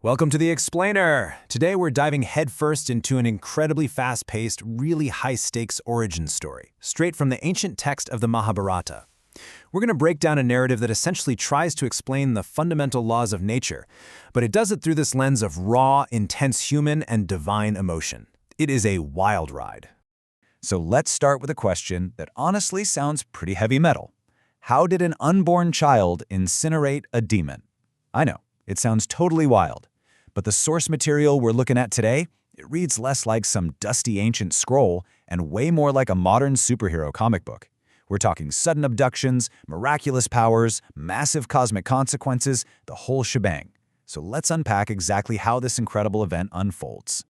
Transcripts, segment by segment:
Welcome to The Explainer! Today we're diving headfirst into an incredibly fast-paced, really high-stakes origin story, straight from the ancient text of the Mahabharata. We're going to break down a narrative that essentially tries to explain the fundamental laws of nature, but it does it through this lens of raw, intense human and divine emotion. It is a wild ride. So let's start with a question that honestly sounds pretty heavy metal. How did an unborn child incinerate a demon? I know, it sounds totally wild. But the source material we're looking at today, it reads less like some dusty ancient scroll and way more like a modern superhero comic book. We're talking sudden abductions, miraculous powers, massive cosmic consequences, the whole shebang. So let's unpack exactly how this incredible event unfolds.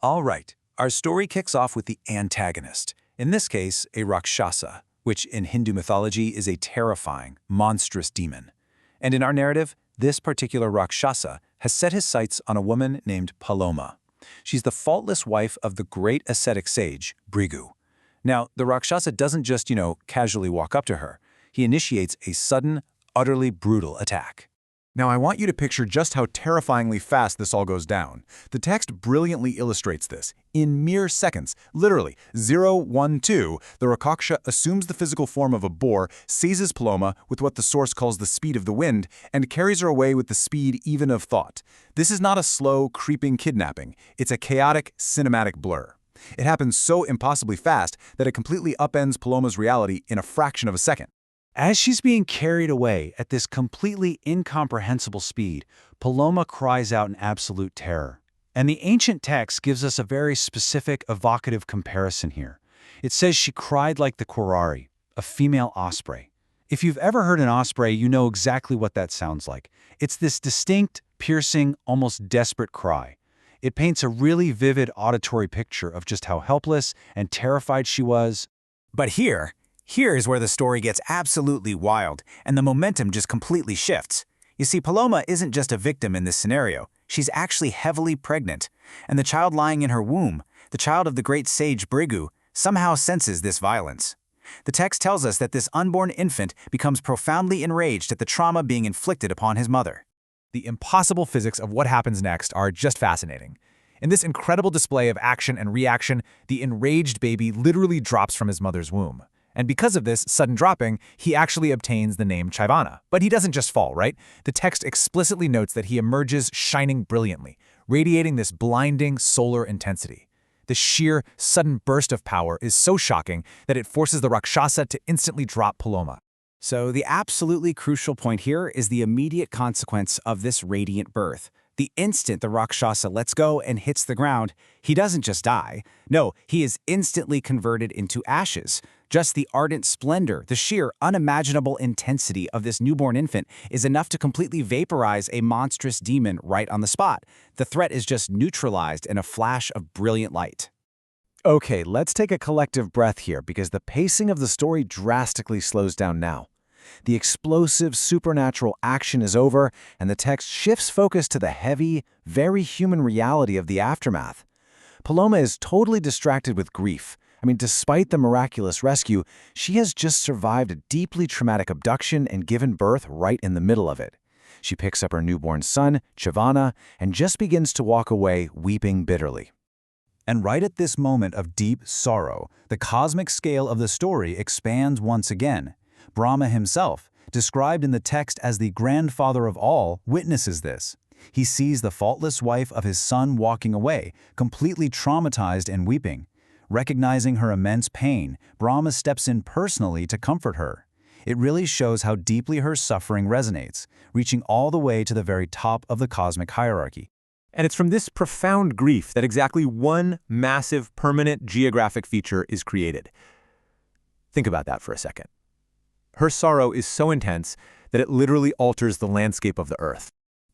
All right, our story kicks off with the antagonist, in this case, a Rakshasa, which in Hindu mythology is a terrifying, monstrous demon. And in our narrative, this particular Rakshasa has set his sights on a woman named Pauloma. She's the faultless wife of the great ascetic sage, Bhrigu. Now, the Rakshasa doesn't just, casually walk up to her. He initiates a sudden, utterly brutal attack. Now, I want you to picture just how terrifyingly fast this all goes down. The text brilliantly illustrates this. In mere seconds, literally 0, 1, 2, the Rakshasa assumes the physical form of a boar, seizes Pauloma with what the source calls the speed of the wind, and carries her away with the speed even of thought. This is not a slow, creeping kidnapping. It's a chaotic, cinematic blur. It happens so impossibly fast that it completely upends Pauloma's reality in a fraction of a second. As she's being carried away at this completely incomprehensible speed, Pauloma cries out in absolute terror. And the ancient text gives us a very specific, evocative comparison here. It says she cried like the quarry, a female osprey. If you've ever heard an osprey, you know exactly what that sounds like. It's this distinct, piercing, almost desperate cry. It paints a really vivid auditory picture of just how helpless and terrified she was. But Here's where the story gets absolutely wild, and the momentum just completely shifts. You see, Pauloma isn't just a victim in this scenario. She's actually heavily pregnant, and the child lying in her womb, the child of the great sage Bhrigu, somehow senses this violence. The text tells us that this unborn infant becomes profoundly enraged at the trauma being inflicted upon his mother. The impossible physics of what happens next are just fascinating. In this incredible display of action and reaction, the enraged baby literally drops from his mother's womb. And because of this sudden dropping, he actually obtains the name Chyavana. But he doesn't just fall, right? The text explicitly notes that he emerges shining brilliantly, radiating this blinding solar intensity. The sheer, sudden burst of power is so shocking that it forces the Rakshasa to instantly drop Pauloma. So the absolutely crucial point here is the immediate consequence of this radiant birth. The instant the Rakshasa lets go and hits the ground, he doesn't just die. No, he is instantly converted into ashes. Just the ardent splendor, the sheer, unimaginable intensity of this newborn infant is enough to completely vaporize a monstrous demon right on the spot. The threat is just neutralized in a flash of brilliant light. Okay, let's take a collective breath here because the pacing of the story drastically slows down now. The explosive, supernatural action is over, and the text shifts focus to the heavy, very human reality of the aftermath. Pauloma is totally distracted with grief. Despite the miraculous rescue, she has just survived a deeply traumatic abduction and given birth right in the middle of it. She picks up her newborn son, Chyavana, and just begins to walk away, weeping bitterly. And right at this moment of deep sorrow, the cosmic scale of the story expands once again. Brahma himself, described in the text as the grandfather of all, witnesses this. He sees the faultless wife of his son walking away, completely traumatized and weeping. Recognizing her immense pain, Brahma steps in personally to comfort her. It really shows how deeply her suffering resonates, reaching all the way to the very top of the cosmic hierarchy. And it's from this profound grief that exactly one massive, permanent geographic feature is created. Think about that for a second. Her sorrow is so intense that it literally alters the landscape of the earth.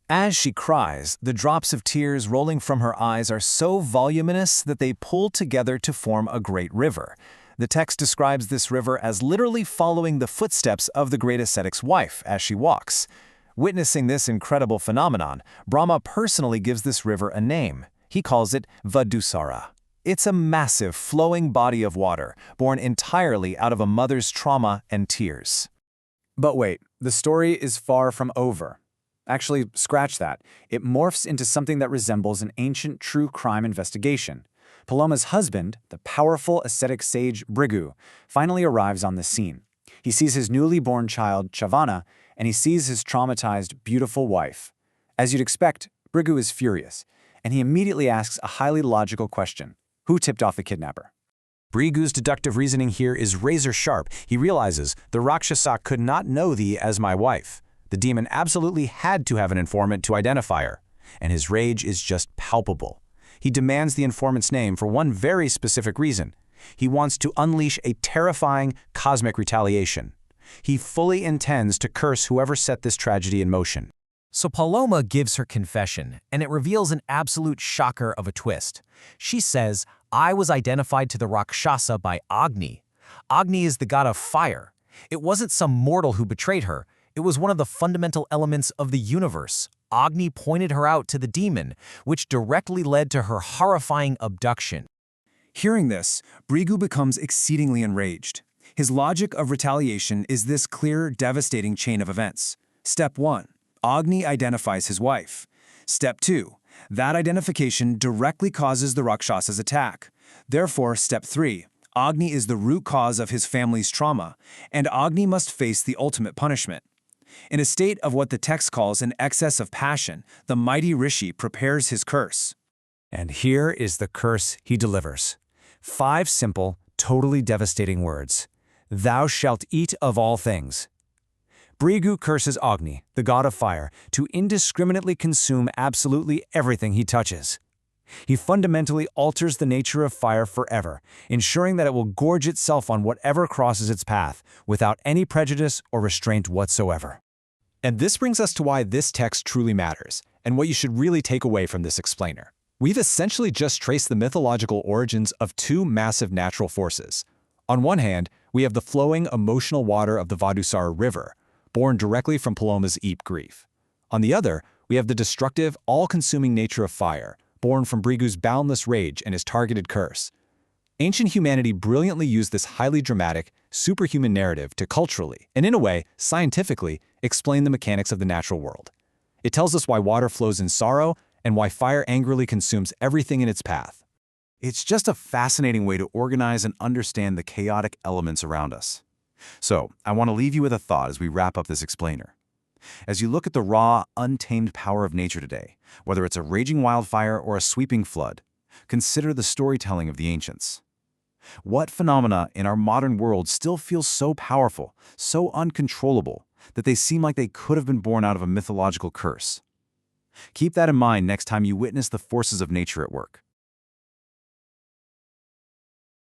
As she cries, the drops of tears rolling from her eyes are so voluminous that they pull together to form a great river. The text describes this river as literally following the footsteps of the great ascetic's wife as she walks. Witnessing this incredible phenomenon, Brahma personally gives this river a name. He calls it Vadhusara. It's a massive, flowing body of water, born entirely out of a mother's trauma and tears. But wait, the story is far from over. Actually, scratch that. It morphs into something that resembles an ancient true crime investigation. Pauloma's husband, the powerful ascetic sage Bhrigu, finally arrives on the scene. He sees his newly born child, Chyavana, and he sees his traumatized, beautiful wife. As you'd expect, Bhrigu is furious, and he immediately asks a highly logical question. Who tipped off the kidnapper? Bhrigu's deductive reasoning here is razor sharp. He realizes the Rakshasa could not know thee as my wife. The demon absolutely had to have an informant to identify her, and his rage is just palpable. He demands the informant's name for one very specific reason. He wants to unleash a terrifying cosmic retaliation. He fully intends to curse whoever set this tragedy in motion. So Pauloma gives her confession, and it reveals an absolute shocker of a twist. She says, I was identified to the Rakshasa by Agni. Agni is the god of fire. It wasn't some mortal who betrayed her. It was one of the fundamental elements of the universe. Agni pointed her out to the demon, which directly led to her horrifying abduction. Hearing this, Bhrigu becomes exceedingly enraged. His logic of retaliation is this clear, devastating chain of events. Step 1. Agni identifies his wife. Step 2. That identification directly causes the Rakshasa's attack. Therefore, Step 3. Agni is the root cause of his family's trauma, and Agni must face the ultimate punishment. In a state of what the text calls an excess of passion, the mighty Rishi prepares his curse. And here is the curse he delivers. 5 simple, totally devastating words. Thou shalt eat of all things. Bhrigu curses Agni, the god of fire, to indiscriminately consume absolutely everything he touches. He fundamentally alters the nature of fire forever, ensuring that it will gorge itself on whatever crosses its path, without any prejudice or restraint whatsoever. And this brings us to why this text truly matters, and what you should really take away from this explainer. We've essentially just traced the mythological origins of 2 massive natural forces. On one hand, we have the flowing emotional water of the Vadhusara river, born directly from Pauloma's deep grief. On the other, we have the destructive, all-consuming nature of fire, born from Bhrigu's boundless rage and his targeted curse. Ancient humanity brilliantly used this highly dramatic, superhuman narrative to culturally, and in a way, scientifically, explain the mechanics of the natural world. It tells us why water flows in sorrow and why fire angrily consumes everything in its path. It's just a fascinating way to organize and understand the chaotic elements around us. So, I want to leave you with a thought as we wrap up this explainer. As you look at the raw, untamed power of nature today, whether it's a raging wildfire or a sweeping flood, consider the storytelling of the ancients. What phenomena in our modern world still feel so powerful, so uncontrollable, that they seem like they could have been born out of a mythological curse? Keep that in mind next time you witness the forces of nature at work.